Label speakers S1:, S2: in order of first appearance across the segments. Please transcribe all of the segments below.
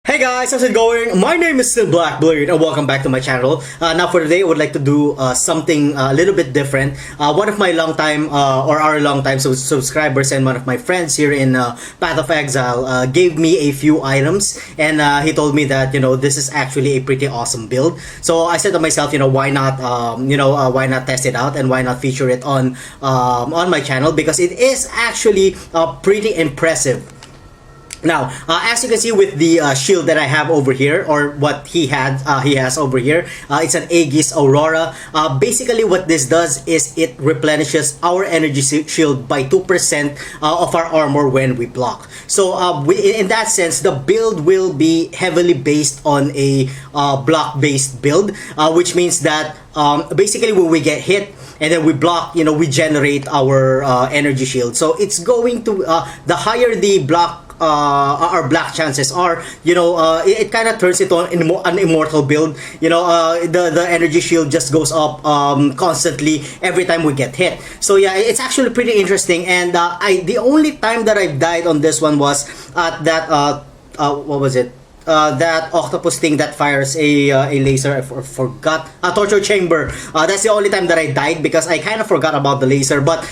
S1: Hey guys, how's it going? My name is still Blackblade and welcome back to my channel. Now for today, I would like to do something a little bit different. One of my long-time subscribers and one of my friends here in Path of Exile gave me a few items, and he told me that this is actually a pretty awesome build. So I said to myself, why not why not test it out and why not feature it on my channel, because it is actually pretty impressive. Now, as you can see with the shield that I have over here, or what he has over here, it's an Aegis Aurora. Basically, what this does is it replenishes our energy shield by 2% of our armor when we block. So, in that sense, the build will be heavily based on a block-based build, which means that basically when we get hit, and then we block, we generate our energy shield. So it's going to the higher the block our black chances are, it kind of turns it on an immortal build. The energy shield just goes up constantly every time we get hit. So yeah, it's actually pretty interesting. And the only time that I've died on this one was at that what was it? That octopus thing that fires a laser. I forgot. A torture chamber. That's the only time that I died because I kind of forgot about the laser. But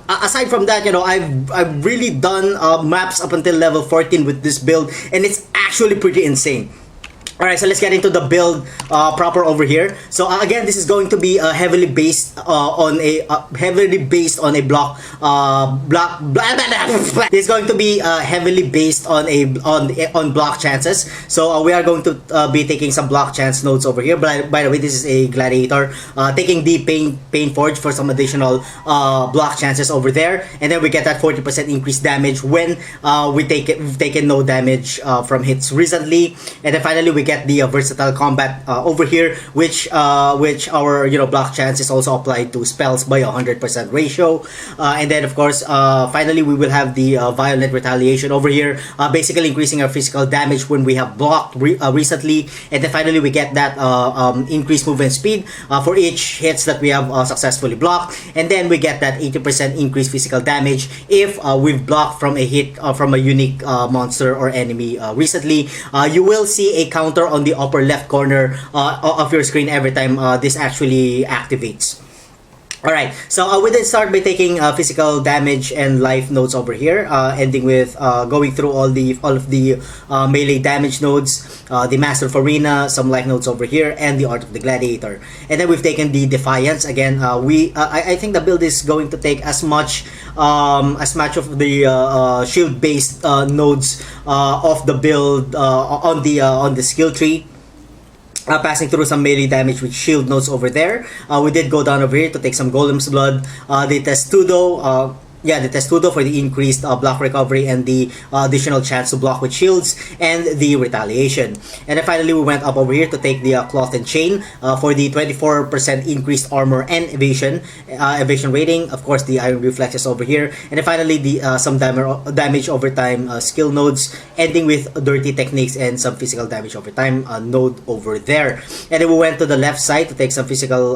S1: aside from that, I've really done maps up until level 14 with this build, and it's actually pretty insane. Alright, so let's get into the build proper over here. So again, this is going to be heavily based on a block. This is going to be heavily based on block chances. So we are going to be taking some block chance nodes over here. By the way, this is a Gladiator, taking the Painforged for some additional block chances over there, and then we get that 40% increased damage when we've taken no damage from hits recently, and then finally we get the Versatile Combatant over here, which our block chance is also applied to spells by 100% ratio, and then of course finally we will have the Violent Retaliation over here, basically increasing our physical damage when we have blocked recently, and then finally we get that increased movement speed for each hits that we have successfully blocked, and then we get that 80% increased physical damage if we've blocked from a hit from a unique monster or enemy recently. You will see a counter on the upper left corner of your screen every time this actually activates. Alright, so we did start by taking physical damage and life nodes over here, ending with going through all of the melee damage nodes, the Master of Arena, some life nodes over here, and the Art of the Gladiator. And then we've taken the Defiance. Again, I think the build is going to take as much of the shield-based nodes of the build on the skill tree. Passing through some melee damage with shield nodes over there. We did go down over here to take some Golem's Blood, the Testudo, the Testudo for the increased block recovery and the additional chance to block with shields, and the Retaliation. And then finally we went up over here to take the Cloth and Chain for the 24% increased armor and evasion rating. Of course, the Iron Reflexes over here. And then finally the some damage over time skill nodes, ending with Dirty Techniques and some physical damage over time node over there. And then we went to the left side to take some physical,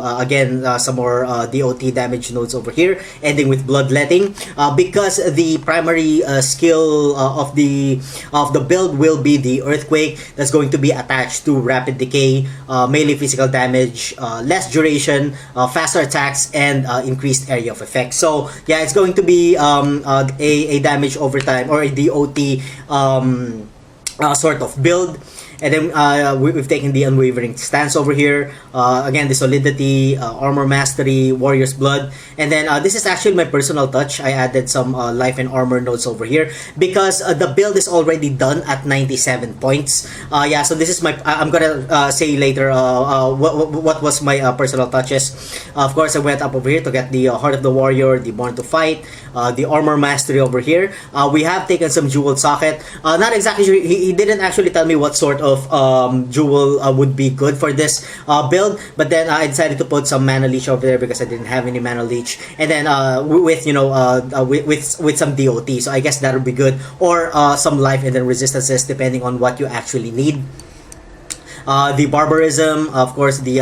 S1: some more DOT damage nodes over here, ending with Bloodletting. Because the primary skill of the build will be the UrtCake, that's going to be attached to rapid decay, melee physical damage, less duration, faster attacks, and increased area of effect. So yeah, it's going to be a damage over time, or a DOT sort of build. And then we've taken the Unwavering Stance over here. Again, the Solidity, Armor Mastery, Warrior's Blood. And then this is actually my personal touch. I added some life and armor nodes over here because the build is already done at 97 points. So this is my... I'm gonna say later what was my personal touches. Of course, I went up over here to get the Heart of the Warrior, the Born to Fight, the Armor Mastery over here. We have taken some Jewel Socket. Not exactly sure. He didn't actually tell me what sort of jewel would be good for this build, but then I decided to put some Mana Leech over there because I didn't have any Mana Leech, and then with some DOT, so I guess that would be good, or some life and then resistances depending on what you actually need. The barbarism, of course, the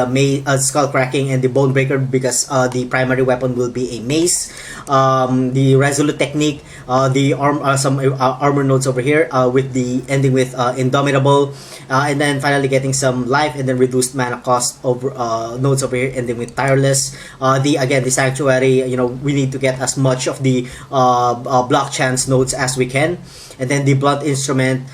S1: skull cracking and the bone breaker, because the primary weapon will be a mace. The resolute technique, the some armor nodes over here, with the ending with indomitable, and then finally getting some life and then reduced mana cost over nodes over here, ending with tireless. The sanctuary, we need to get as much of the block chance nodes as we can, and then the blunt instrument,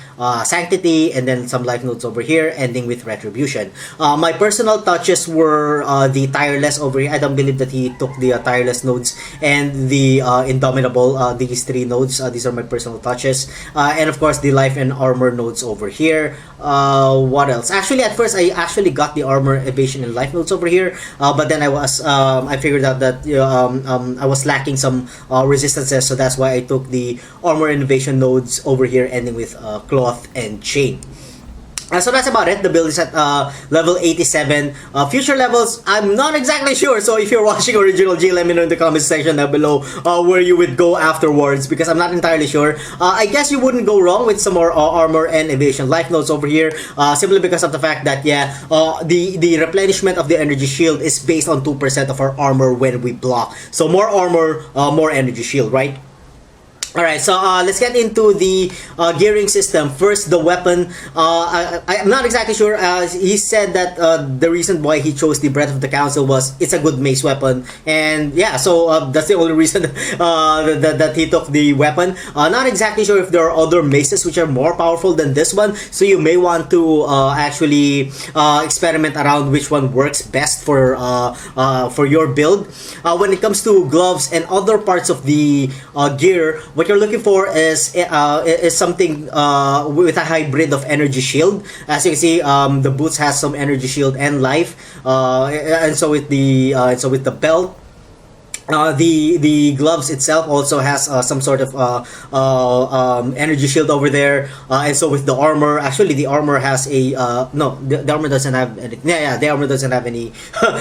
S1: sanctity, and then some life nodes over here, ending with retribution. My personal touches were the tireless over here. I don't believe that he took the tireless nodes and the indomitable, these three nodes. These are my personal touches, and of course the life and armor nodes over here. What else? Actually, at first I actually got the armor, evasion, and life nodes over here, but then I figured out that I was lacking some resistances, so that's why I took the armor and evasion nodes over here, ending with cloth and chain. So that's about it. The build is at level 87. Future levels, I'm not exactly sure. So if you're watching Original G, let me know in the comment section down below where you would go afterwards, because I'm not entirely sure. I guess you wouldn't go wrong with some more armor and evasion life nodes over here, simply because of the fact that, the replenishment of the energy shield is based on 2% of our armor when we block. So more armor, more energy shield, right? Alright, so let's get into the gearing system. First, the weapon. I'm not exactly sure. He said that the reason why he chose the Breath of the Council was it's a good mace weapon. And yeah, so that's the only reason that he took the weapon. Not exactly sure if there are other maces which are more powerful than this one. So you may want to actually experiment around which one works best for your build. When it comes to gloves and other parts of the gear, what you're looking for is something with a hybrid of energy shield. As you can see, the boots has some energy shield and life, and so with the belt. The gloves itself also has some sort of energy shield over there, and so with the armor, actually the armor has a the armor doesn't have any, the armor doesn't have any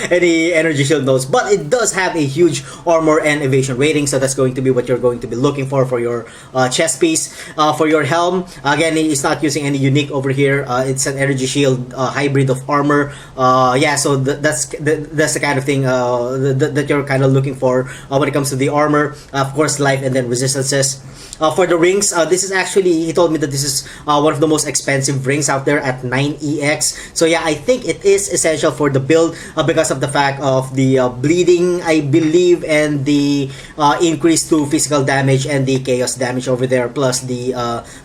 S1: any energy shield nodes, but it does have a huge armor and evasion rating, so that's going to be what you're going to be looking for your chest piece. For your helm, again, it's not using any unique over here. It's an energy shield hybrid of armor. So that's the kind of thing that you're kind of looking for when it comes to the armor. Of course, life and then resistances. For the rings, this is actually, he told me that this is one of the most expensive rings out there at 9EX. So yeah, I think it is essential for the build because of the fact of the bleeding, I believe, and the increase to physical damage and the chaos damage over there, plus the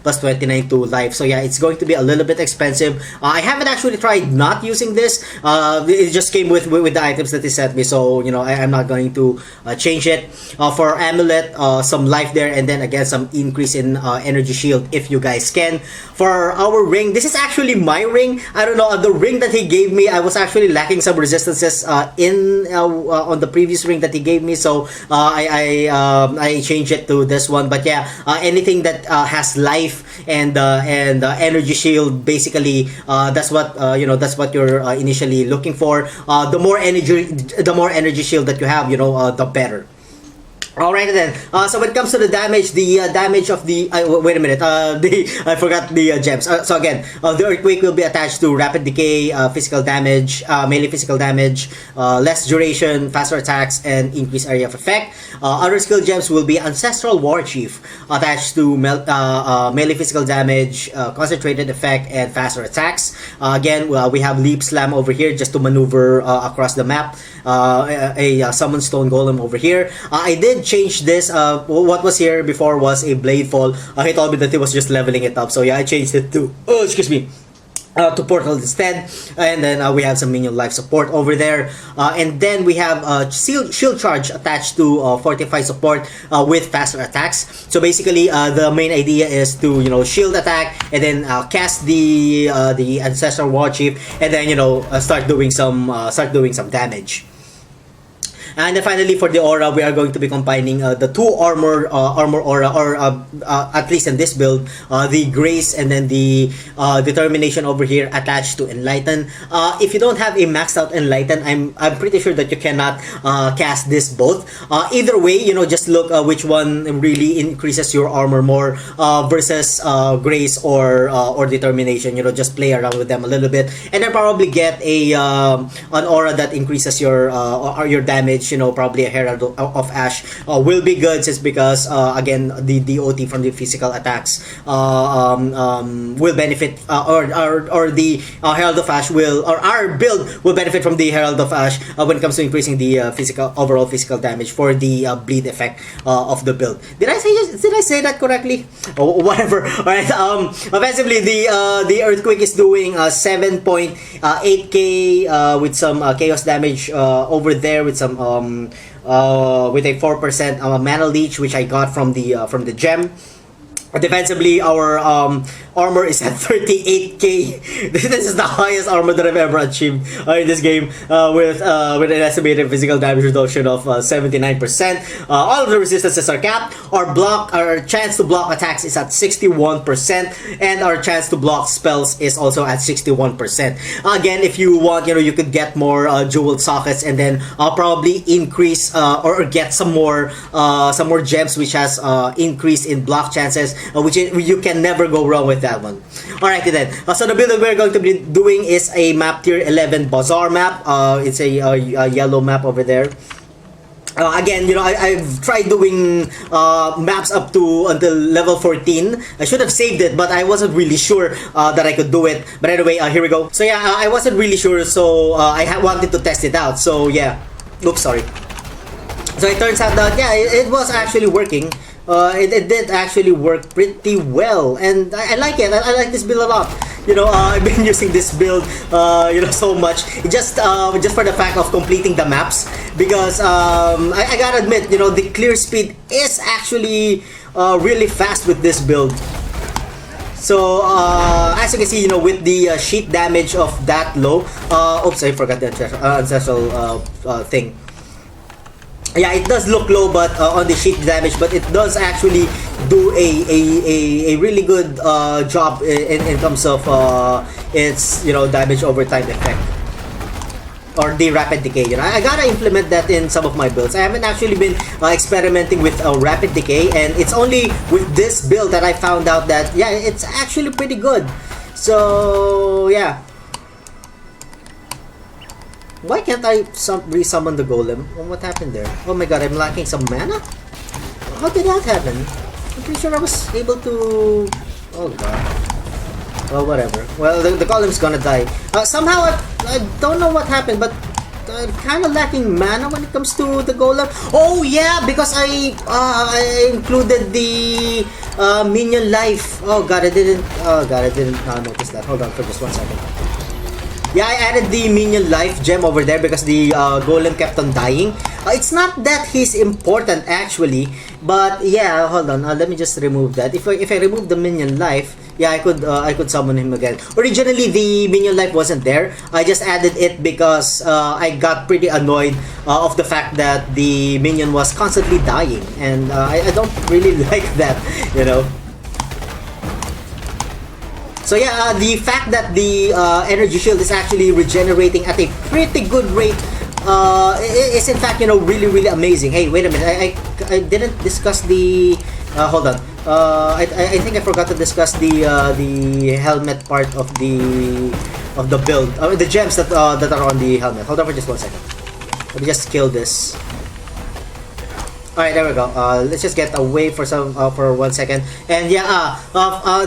S1: plus 29 to life. So yeah, it's going to be a little bit expensive. I haven't actually tried not using this. It just came with the items that he sent me, so I'm not going to change it. For amulet, some life there, and then again some increase in energy shield if you guys can. For our ring, this is actually my ring. I don't know, the ring that he gave me, I was actually lacking some resistances on the previous ring that he gave me, so I changed it to this one. But yeah, anything that has life and energy shield, basically that's what that's what you're initially looking for. The more energy shield that you have, the better. Alright then, so when it comes to the damage, damage of the, wait a minute, I forgot the gems. So again, the UrtCake will be attached to rapid decay, physical damage, melee physical damage, less duration, faster attacks, and increased area of effect. Other skill gems will be Ancestral War Chief, attached to melee physical damage, concentrated effect, and faster attacks. Again, we have Leap Slam over here just to maneuver across the map. A Summon Stone Golem over here. I did change this. What was here before was a Blade Fall. He told me that he was just leveling it up, so yeah, I changed it to to Portal instead. And then we have some minion life support over there, and then we have shield charge attached to fortify support with faster attacks. So basically the main idea is to shield attack and then cast the Ancestral War Chief, and then start doing some damage. And then finally for the aura, we are going to be combining the two armor aura, or at least in this build, the grace and then the determination over here attached to enlighten. If you don't have a maxed out enlighten, I'm pretty sure that you cannot cast this both. Either way, you know, just look which one really increases your armor more versus grace or determination. You know, just play around with them a little bit, and then probably get a an aura that increases your damage. You know, probably a Herald of Ash will be good, just because again the DOT from the physical attacks will benefit, or the Herald of Ash will, or our build will benefit from the Herald of Ash when it comes to increasing the overall physical damage for the bleed effect of the build. Did I say that correctly? Oh, whatever. All right. Offensively, the UrtCake is doing 7.8k with some chaos damage over there, with some with a 4% mana leech, which I got from the gem. Defensively, our armor is at 38k. This is the highest armor that I've ever achieved in this game, with an estimated physical damage reduction of 79%. All of the resistances are capped. Our chance to block attacks is at 61%, and our chance to block spells is also at 61%. Again, if you want, you know, you could get more jeweled sockets, and then probably increase or get some more gems, which has increase in block chances, which you can never go wrong with that one. Alright then, so the build that we're going to be doing is a map tier 11 bazaar map. It's a yellow map over there. Again, you know, I've tried doing maps up to until level 14. I should have saved it, but I wasn't really sure that I could do it. But anyway, here we go. So yeah, I wasn't really sure, so I wanted to test it out. So yeah, oops, sorry. So it turns out that yeah, it was actually working. It did actually work pretty well, and I like it. I like this build a lot. You know, I've been using this build, you know, so much, just for the fact of completing the maps, because I gotta admit, you know, the clear speed is actually really fast with this build. So as you can see, you know, with the sheet damage of that low, oops, I forgot the ancestral thing. Yeah, it does look low, but on the sheet damage, but it does actually do a really good job in terms of its, you know, damage over time effect, or the rapid decay. You know, I gotta implement that in some of my builds. I haven't actually been experimenting with rapid decay, and it's only with this build that I found out that yeah, it's actually pretty good. So yeah. Why can't I resummon the golem? Oh, what happened there? Oh my god, I'm lacking some mana? How did that happen? I'm pretty sure I was able to... Oh god. Well, whatever. Well, the golem's gonna die. Somehow, I don't know what happened, but I'm kind of lacking mana when it comes to the golem. Oh yeah, because I included the minion life. Oh god, I didn't notice that. Hold on for just 1 second. Yeah, I added the minion life gem over there because the golem kept on dying. It's not that he's important actually, but yeah, hold on. Let me just remove that. If I remove the minion life, yeah, I could summon him again. Originally, the minion life wasn't there. I just added it because I got pretty annoyed of the fact that the minion was constantly dying, and I don't really like that, you know. So yeah, the fact that the energy shield is actually regenerating at a pretty good rate is in fact, you know, really amazing. Hey, wait a minute, I didn't discuss the hold on. I think I forgot to discuss the helmet part of the build. The gems that are on the helmet. Hold on for just 1 second. Let me just kill this. Alright, there we go. Let's just get away for 1 second. And yeah,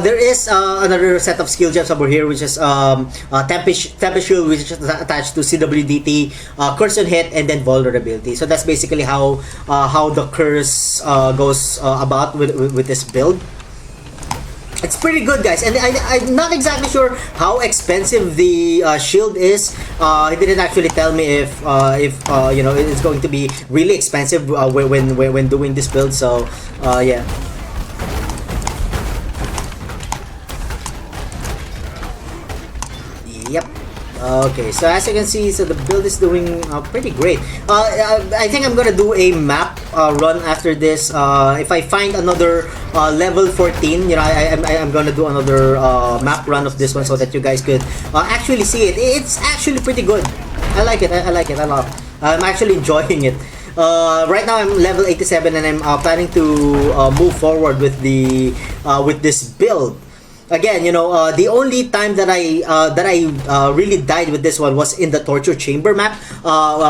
S1: there is another set of skill gems over here, which is Tempest Shield, which is attached to CWDT, Curse on Hit, and then Vulnerability. So that's basically how the curse goes about with this build. It's pretty good, guys, and I'm not exactly sure how expensive the shield is. He didn't actually tell me if you know, it's going to be really expensive when doing this build. So yeah. Yep. Okay, so as you can see, so the build is doing pretty great. I think I'm gonna do a map run after this. If I find another level 14, you know, I'm gonna do another map run of this one so that you guys could actually see it. It's actually pretty good. I like it. I like it. I'm actually enjoying it. Right now I'm level 87 and I'm planning to move forward with the with this build. Again, you know, the only time that I really died with this one was in the torture chamber map.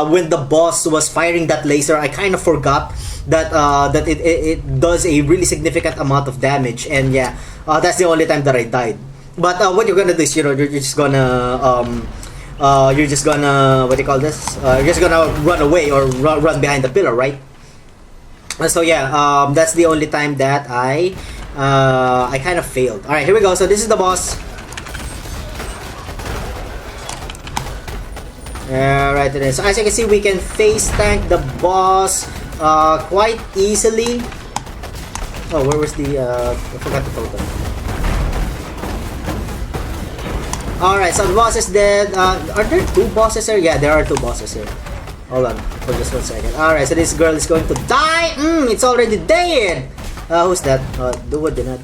S1: When the boss was firing that laser, I kind of forgot that that it does a really significant amount of damage, and yeah, that's the only time that I died. But what you're gonna do is, you know, you're just gonna what do you call this? You're just gonna run away or run behind the pillar, right? So yeah, that's the only time that I kind of failed. All right, here we go. So this is the boss. Right then. So as you can see, we can face tank the boss quite easily. Oh, where was the? I forgot the totem. All right, so the boss is dead. Are there two bosses here? Yeah, there are two bosses here. Hold on for just 1 second. All right, so this girl is going to die. It's already dead. Who's that? Did I?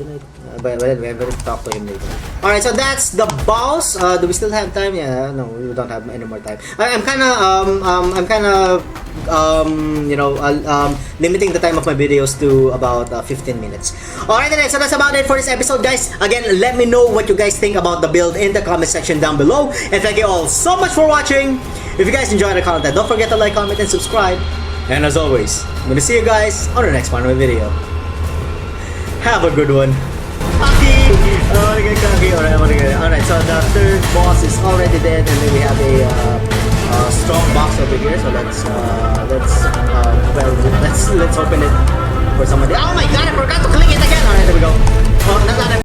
S1: But we're going to talk to him later. Alright, so that's the boss. Do we still have time? Yeah, no, we don't have any more time. I'm kind of, you know, limiting the time of my videos to about 15 minutes. Alright, then, so that's about it for this episode, guys. Again, let me know what you guys think about the build in the comment section down below. And thank you all so much for watching. If you guys enjoyed the content, don't forget to like, comment, and subscribe. And as always, I'm gonna see you guys on the next part of my video. Have a good one. Alright, so the third boss is already dead, and then we have a strong box over here. So let's open it for somebody. Oh my god, I forgot to click it again. Alright, there we go. Oh, not